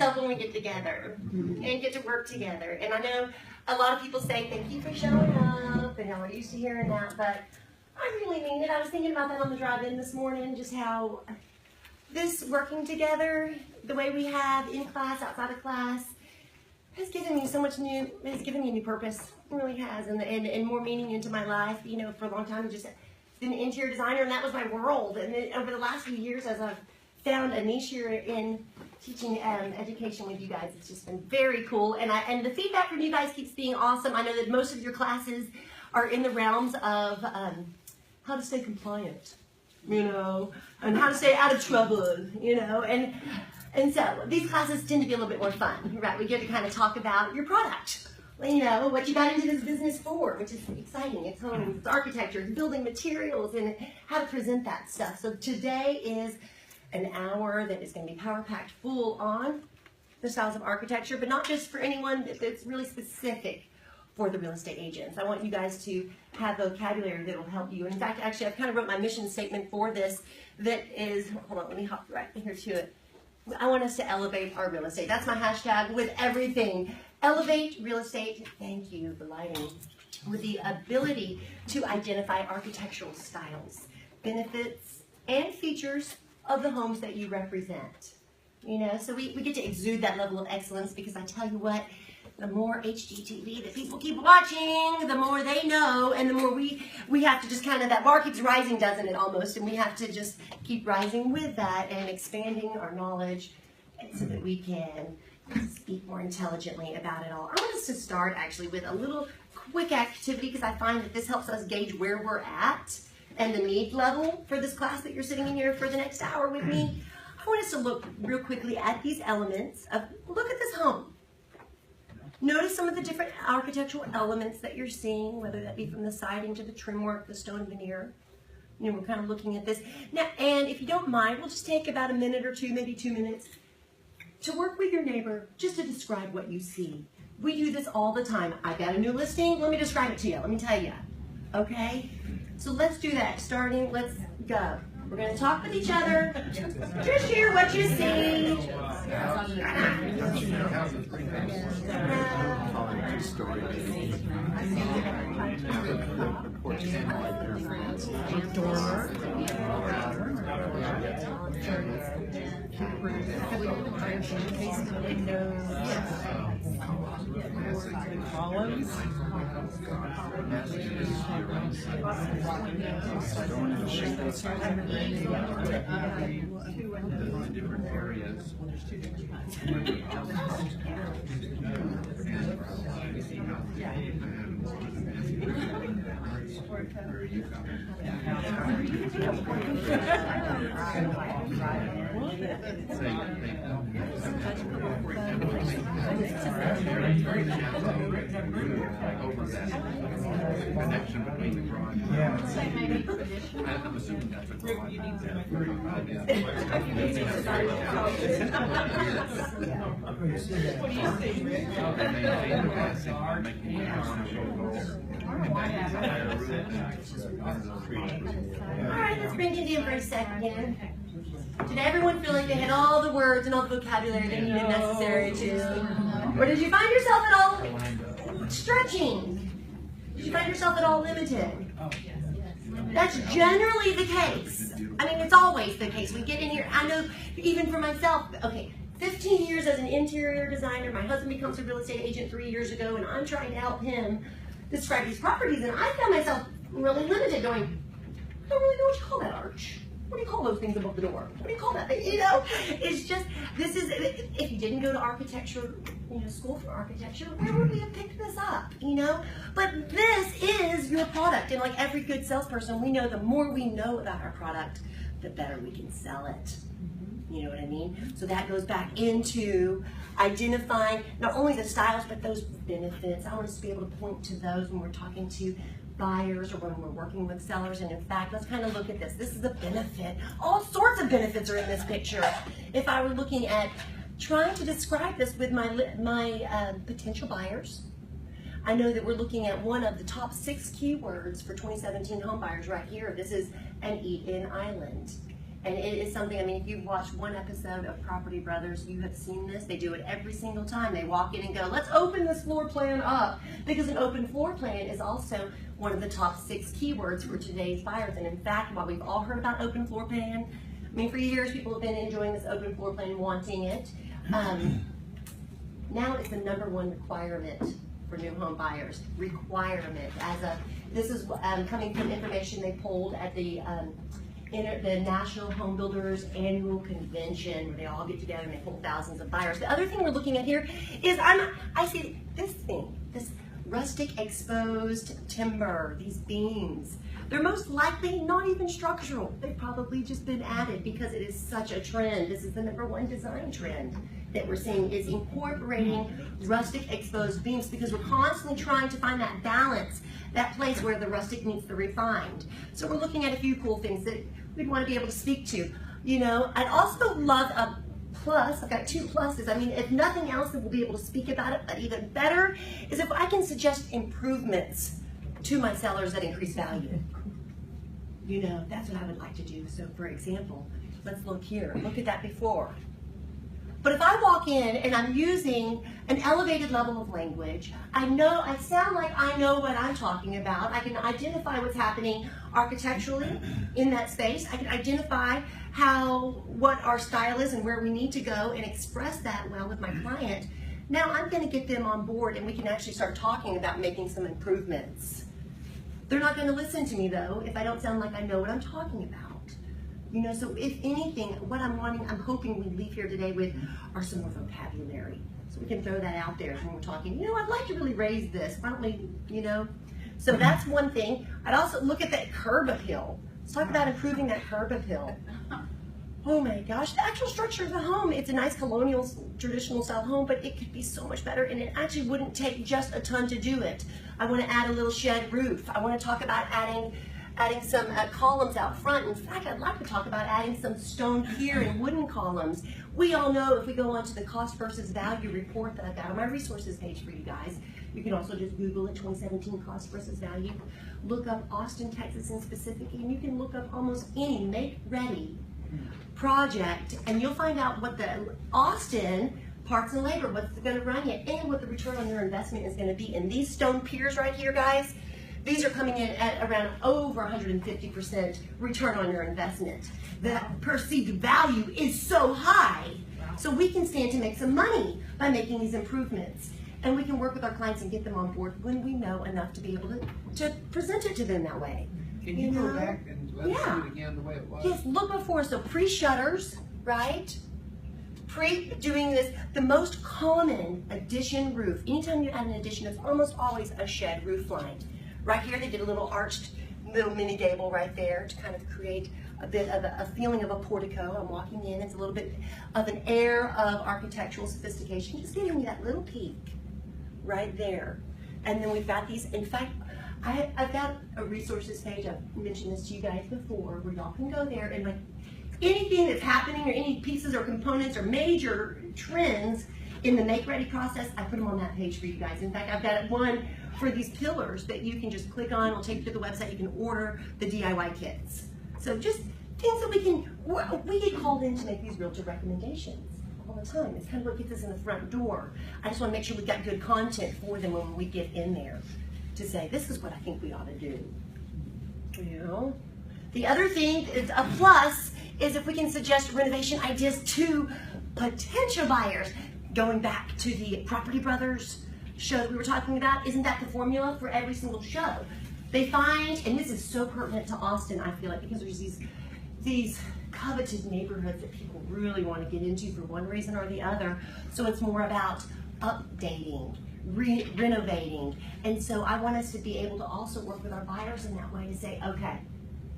myself when we get together and get to work together. And I know a lot of people say, thank you for showing up, and y'all are used to hearing that, but I really mean it. I was thinking about that on the drive-in this morning, just how this working together, the way we have in class, outside of class, has given me so much new, has given me a new purpose. It really has, and more meaning into my life. You know, for a long time, I just been an interior designer, and that was my world. And then over the last few years, as I've found a niche here in teaching education with you guys, it's just been very cool. And the feedback from you guys keeps being awesome. I know that most of your classes are in the realms of how to stay compliant, you know, and how to stay out of trouble, you know, and so these classes tend to be a little bit more fun, right? We get to kind of talk about your product, you know, what you got into this business for, which is exciting. It's homes, it's architecture, it's building materials, and how to present that stuff. So today is an hour that is going to be power-packed full on the styles of architecture, but not just for anyone that's really specific for the real estate agents. I want you guys to have vocabulary that will help you. And in fact, actually, I've kind of wrote my mission statement for this that is, hold on, let me hop right here to it. I want us to elevate our real estate. That's my hashtag with everything. Elevate real estate, thank you for lighting, with the ability to identify architectural styles, benefits, and features of the homes that you represent. You know, so we get to exude that level of excellence, because I tell you what, the more HGTV that people keep watching, the more they know, and the more we have to just kind of, that bar keeps rising, doesn't it, almost, and we have to just keep rising with that and expanding our knowledge so that we can speak more intelligently about it all. I want us to start actually with a little quick activity, because I find that this helps us gauge where we're at and the need level for this class that you're sitting in here for the next hour with me. I want us to look real quickly at these elements of, look at this home. Notice some of the different architectural elements that you're seeing, whether that be from the siding to the trim work, the stone veneer. You know, we're kind of looking at this. Now, and if you don't mind, we'll just take about a minute or two, maybe 2 minutes, to work with your neighbor just to describe what you see. We do this all the time. I've got a new listing. Let me describe it to you. Let me tell you. Okay? So let's do that. Starting, let's go. We're going to talk with each other. Just share what you see. Columns. Different areas. Connection between the drawing. I'm assuming that's what you need to what do you think, Rick? All right, let's bring it in for a second. Did everyone feel like they had all the words and all the vocabulary they needed necessary to? Or did you find yourself at all stretching? Did you find yourself at all limited? That's generally the case. I mean, it's always the case. We get in here, I know even for myself, okay, 15 years as an interior designer, my husband becomes a real estate agent 3 years ago, and I'm trying to help him describe these properties, and I found myself really limited, going, I don't really know what you call that arch. What do you call those things above the door? What do you call that thing? You know, it's just, this is, if you didn't go to architecture, you know, school for architecture, where would we have picked this up, you know? But this is your product, and like every good salesperson, we know the more we know about our product, the better we can sell it. You know what I mean? So that goes back into identifying not only the styles, but those benefits. I want us to be able to point to those when we're talking to buyers or when we're working with sellers. And in fact, let's kind of look at this. This is a benefit. All sorts of benefits are in this picture. If I were looking at trying to describe this with my potential buyers, I know that we're looking at one of the top 6 keywords for 2017 home buyers right here. This is an eat-in island. And it is something, I mean, if you've watched one episode of Property Brothers, you have seen this. They do it every single time. They walk in and go, let's open this floor plan up. Because an open floor plan is also one of the top 6 keywords for today's buyers. And in fact, while we've all heard about open floor plan, I mean, for years people have been enjoying this open floor plan, wanting it. Now it's the #1 requirement for new home buyers. Requirement. This is coming from information they pulled at the National Home Builders Annual Convention, where they all get together and they pull thousands of buyers. The other thing we're looking at here is I see this thing, this rustic exposed timber, these beams. They're most likely not even structural. They've probably just been added because it is such a trend. This is the #1 design trend that we're seeing, is incorporating rustic exposed beams, because we're constantly trying to find that balance, that place where the rustic meets the refined. So we're looking at a few cool things that we'd want to be able to speak to. You know, I'd also love a plus. I've got 2 pluses. I mean, if nothing else, then we'll be able to speak about it, but even better is if I can suggest improvements to my sellers that increase value. You know, that's what I would like to do. So for example, let's look here. Look at that before. But if I walk in and I'm using an elevated level of language, I sound like I know what I'm talking about. I can identify what's happening architecturally in that space. I can identify what our style is and where we need to go and express that well with my client. Now I'm going to get them on board and we can actually start talking about making some improvements. They're not going to listen to me though if I don't sound like I know what I'm talking about. You know, so if anything, what I'm hoping we leave here today with are some more vocabulary. So we can throw that out there when we're talking, you know, I'd like to really raise this. Why don't we, you know? So that's one thing. I'd also look at that curb appeal. Let's talk about improving that curb appeal. Oh my gosh, the actual structure of the home, it's a nice colonial, traditional style home, but it could be so much better, and it actually wouldn't take just a ton to do it. I want to add a little shed roof. I want to talk about adding some columns out front. In fact, I'd like to talk about adding some stone pier and wooden columns. We all know if we go onto the cost versus value report that I've got on my resources page for you guys, you can also just Google it, 2017 cost versus value. Look up Austin, Texas in specific, and you can look up almost any make-ready project, and you'll find out what the Austin parts and labor, what's going to run it, and what the return on your investment is going to be. And these stone piers right here, guys, these are coming in at around over 150% return on your investment. The perceived value is so high. So we can stand to make some money by making these improvements. And we can work with our clients and get them on board when we know enough to be able to present it to them that way. Can you go back and let's see it again the way it was? Yes, look before. So pre-shutters, right? Pre-doing this, the most common addition roof. Anytime you add an addition, it's almost always a shed roof line. Right here, they did a little arched, little mini gable right there to kind of create a bit of a feeling of a portico. I'm walking in, it's a little bit of an air of architectural sophistication, just giving me that little peek right there. And then we've got these, in fact, I've got a resources page, I've mentioned this to you guys before, where y'all can go there and like anything that's happening or any pieces or components or major trends in the make-ready process, I put them on that page for you guys. In fact, I've got one for these pillars that you can just click on. It'll take you to the website. You can order the DIY kits. So just things that we get called in to make these realtor recommendations all the time. It's kind of what gets us in the front door. I just want to make sure we've got good content for them when we get in there to say, this is what I think we ought to do. You know? The other thing, is a plus, is if we can suggest renovation ideas to potential buyers. Going back to the Property Brothers show that we were talking about, isn't that the formula for every single show? They find, and this is so pertinent to Austin, I feel like, because there's these coveted neighborhoods that people really want to get into for one reason or the other. So it's more about updating, renovating. And so I want us to be able to also work with our buyers in that way to say, okay,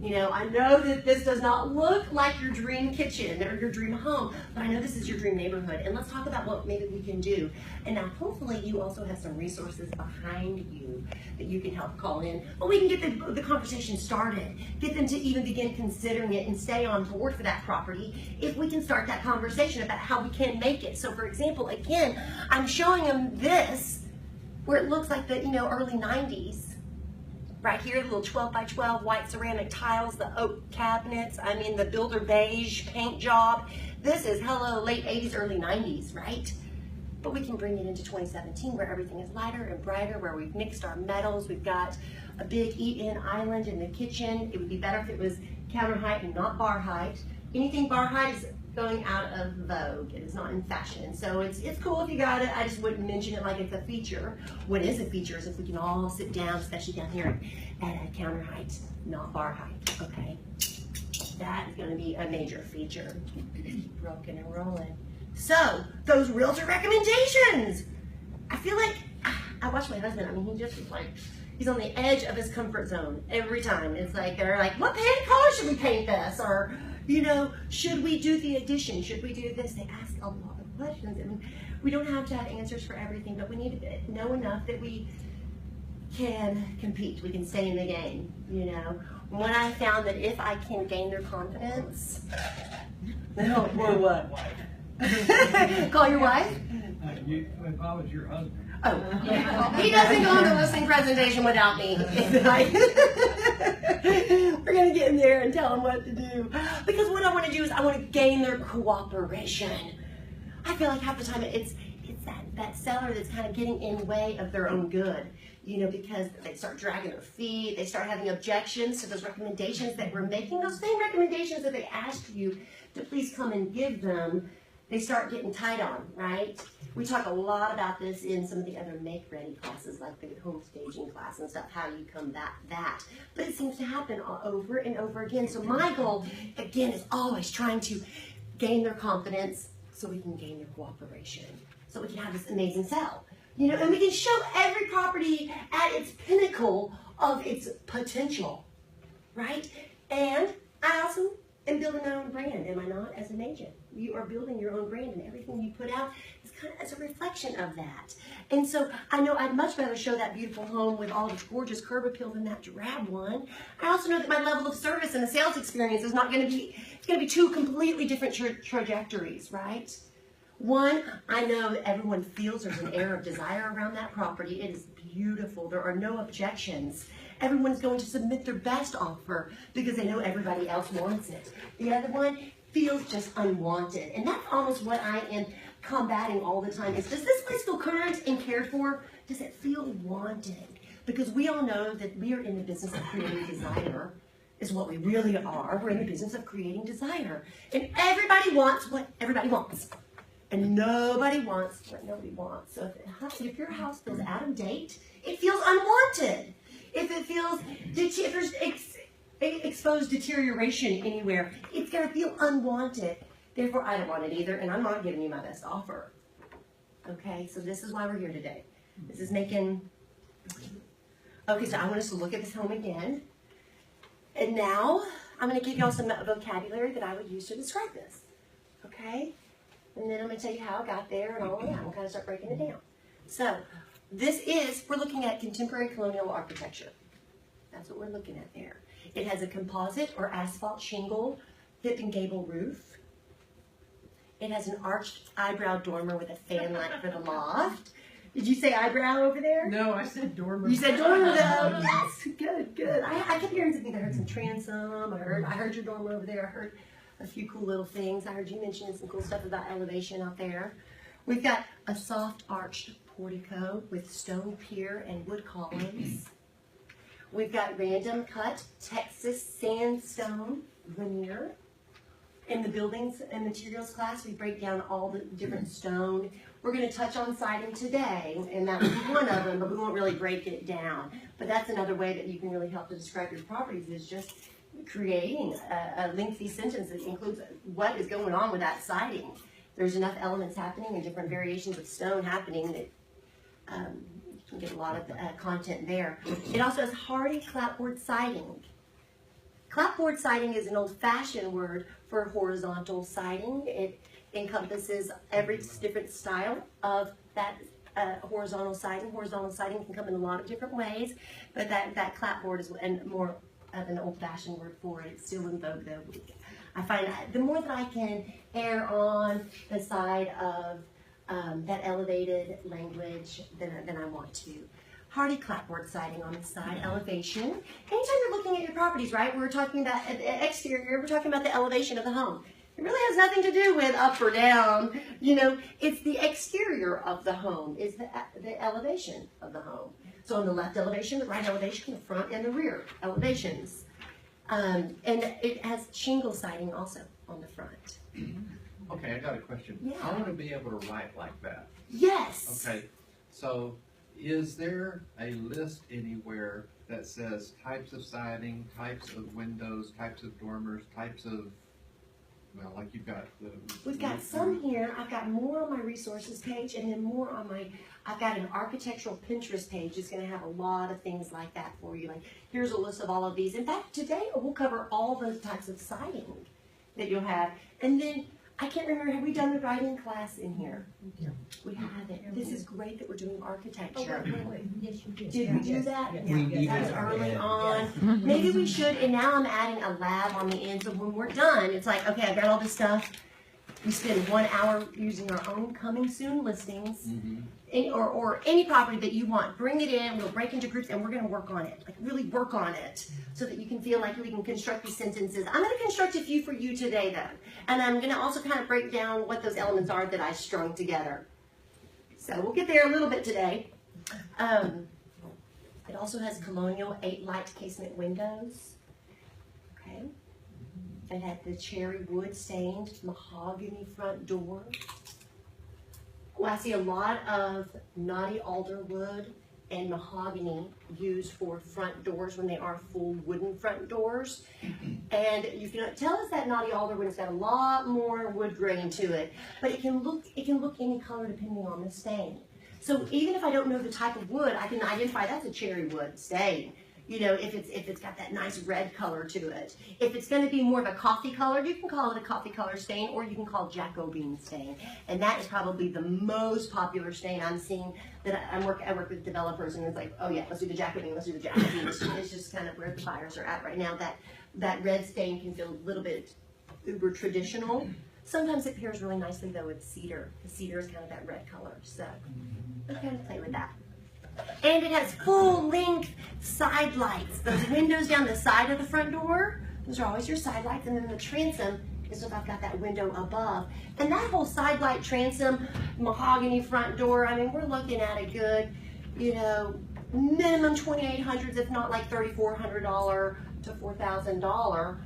you know, I know that this does not look like your dream kitchen or your dream home, but I know this is your dream neighborhood. And let's talk about what maybe we can do. And now hopefully you also have some resources behind you that you can help call in. But we can get the conversation started, get them to even begin considering it and stay on board for that property if we can start that conversation about how we can make it. So for example, again, I'm showing them this where it looks like the early 90s. Right here, the little 12 by 12 white ceramic tiles, the oak cabinets, I mean the builder beige paint job. This is, hello, late 80s, early 90s, right? But we can bring it into 2017 where everything is lighter and brighter, where we've mixed our metals. We've got a big eat-in island in the kitchen. It would be better if it was counter height and not bar height. Anything bar height is going out of vogue. It is not in fashion. So it's cool if you got it. I just wouldn't mention it like it's a feature. What is a feature is if we can all sit down, especially down here at a counter height, not bar height, okay? That is going to be a major feature. Keep rocking and rolling. So, those realtor recommendations. I feel like, I watch my husband, I mean, he just is like, he's on the edge of his comfort zone every time. It's like, they're like, what color should we paint this? Or, you know, should we do the addition? Should we do this? They ask a lot of questions. And we don't have to have answers for everything, but we need to know enough that we can compete. We can stay in the game, you know. When I found that if I can gain their confidence, no, or what? Call your wife? If I was your husband. Oh, he doesn't go on a listening presentation without me. We're going to get in there and tell him what to do. Because what I want to do is I want to gain their cooperation. I feel like half the time it's that seller that's kind of getting in the way of their own good. You know, because they start dragging their feet, they start having objections to those recommendations that we're making, those same recommendations that they asked you to please come and give them. They start getting tight on, right? We talk a lot about this in some of the other make-ready classes, like the home staging class and stuff, how you combat that. But it seems to happen over and over again. So my goal, again, is always trying to gain their confidence so we can gain their cooperation, so we can have this amazing sell. You know, and we can show every property at its pinnacle of its potential, right? And I also am building my own brand, am I not, as an agent? You are building your own brand, and everything you put out is kind of as a reflection of that. And so I know I'd much rather show that beautiful home with all its gorgeous curb appeal than that drab one. I also know that my level of service and the sales experience is not going to be, it's going to be two completely different trajectories, right? One, I know that everyone feels there's an air of desire around that property. It is beautiful. There are no objections. Everyone's going to submit their best offer because they know everybody else wants it. The other one feels just unwanted. And that's almost what I am combating all the time is, does this place feel current and cared for? Does it feel wanted? Because we all know that we are in the business of creating desire, is what we really are. We're in the business of creating desire. And everybody wants what everybody wants. And nobody wants what nobody wants. So if your house feels out of date, it feels unwanted. If it feels, if there's exposed deterioration anywhere, it's going to feel unwanted. Therefore, I don't want it either, and I'm not giving you my best offer. Okay, so this is why we're here today. This is making, okay, so I want us to look at this home again. And now, I'm going to give y'all some vocabulary that I would use to describe this. Okay? And then I'm going to tell you how I got there and all of that. We'll kind of start breaking it down. So, we're looking at contemporary colonial architecture. That's what we're looking at there. It has a composite or asphalt shingle hip and gable roof. It has an arched eyebrow dormer with a fan light for the loft. Did you say eyebrow over there? No, I said dormer. You said dormer though. Yes, good, good. I kept hearing something. I heard some transom. I heard your dormer over there. I heard a few cool little things. I heard you mentioning some cool stuff about elevation out there. We've got a soft arched portico with stone pier and wood columns. We've got random cut Texas sandstone veneer. In the buildings and materials class, we break down all the different stone. We're going to touch on siding today, and that will be one of them, but we won't really break it down. But that's another way that you can really help to describe your properties, is just creating a lengthy sentence that includes what is going on with that siding. There's enough elements happening and different variations of stone happening that you can get a lot of content there. It also has hardy clapboard siding. Clapboard siding is an old-fashioned word for horizontal siding. It encompasses every different style of that horizontal siding. Horizontal siding can come in a lot of different ways, but that clapboard is more of an old-fashioned word for it. It's still in vogue, though. I find the more that I can err on the side of that elevated language than I want to. hardy clapboard siding on the side elevation. Anytime you're looking at your properties, right, we're talking about the exterior, we're talking about the elevation of the home. It really has nothing to do with up or down. You know, it's the exterior of the home, is the elevation of the home. So on the left elevation, the right elevation, the front and the rear elevations. And it has shingle siding also on the front. Okay, I got a question. Yeah. I want to be able to write like that. Yes. Okay, so is there a list anywhere that says types of siding, types of windows, types of dormers, types of, well, like you've got the... We've got some here. I've got more on my resources page, and then more on my, I've got an architectural Pinterest page. It's going to have a lot of things like that for you. Like, here's a list of all of these. In fact, today we'll cover all those types of siding that you'll have. And then, I can't remember, have we done the writing class in here? Yeah. We haven't. This is great that we're doing architecture. Yes, you did. Did we do that? Yes. We did That was it. early Yeah. on. Maybe we should, and now I'm adding a lab on the end, so when we're done, it's like, okay, I've got all this stuff. We spend 1 hour using our own coming soon listings, or any property that you want. Bring it in, we'll break into groups, and we're gonna work on it, like really work on it, so that you can feel like we can construct these sentences. I'm gonna construct a few for you today though, and I'm gonna also kind of break down what those elements are that I strung together. So we'll get there a little bit today. It also has colonial 8 light casement windows. Okay. It had the cherry wood stained mahogany front door. Well, I see a lot of knotty alder wood and mahogany used for front doors when they are full wooden front doors. And you can tell us that knotty alder when it's got a lot more wood grain to it, but it can look any color depending on the stain. So even if I don't know the type of wood, I can identify that's a cherry wood stain. You know, if it's got that nice red color to it. If it's going to be more of a coffee color, you can call it a coffee color stain, or you can call Jacobine stain. And that is probably the most popular stain I'm seeing. That I work with developers, and it's like, oh yeah, let's do the Jacobine, let's do the Jacobine. It's just kind of where the buyers are at right now. That red stain can feel a little bit uber traditional. Sometimes it pairs really nicely though with cedar. The cedar is kind of that red color, so we kind of play with that. And it has full-length side lights. Those windows down the side of the front door, those are always your side lights. And then the transom is if I've got that window above. And that whole side light transom, mahogany front door, I mean, we're looking at a good, you know, minimum $2,800, if not like $3,400 to $4,000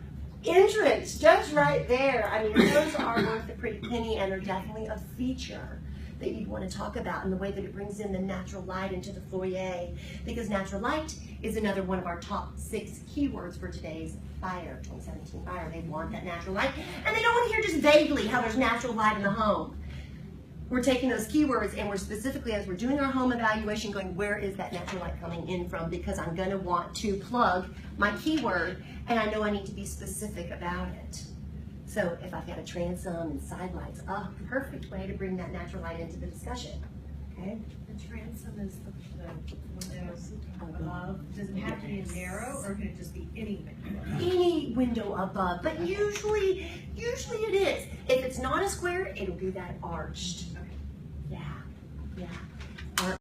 entrance, just right there. I mean, those are worth a pretty penny, and they're definitely a feature that you'd want to talk about, in the way that it brings in the natural light into the foyer, because natural light is another one of our top 6 keywords for today's buyer, 2017 buyer. They want that natural light, and they don't want to hear just vaguely how there's natural light in the home. We're taking those keywords and we're specifically, as we're doing our home evaluation, going, where is that natural light coming in from? Because I'm going to want to plug my keyword, and I know I need to be specific about it. So if I've got a transom and side lights, perfect way to bring that natural light into the discussion. Okay. The transom is the windows above. Does it have to be narrow, or can it just be any window? Any window above, but usually it is. If it's not a square, it'll be that arched. Okay. Yeah.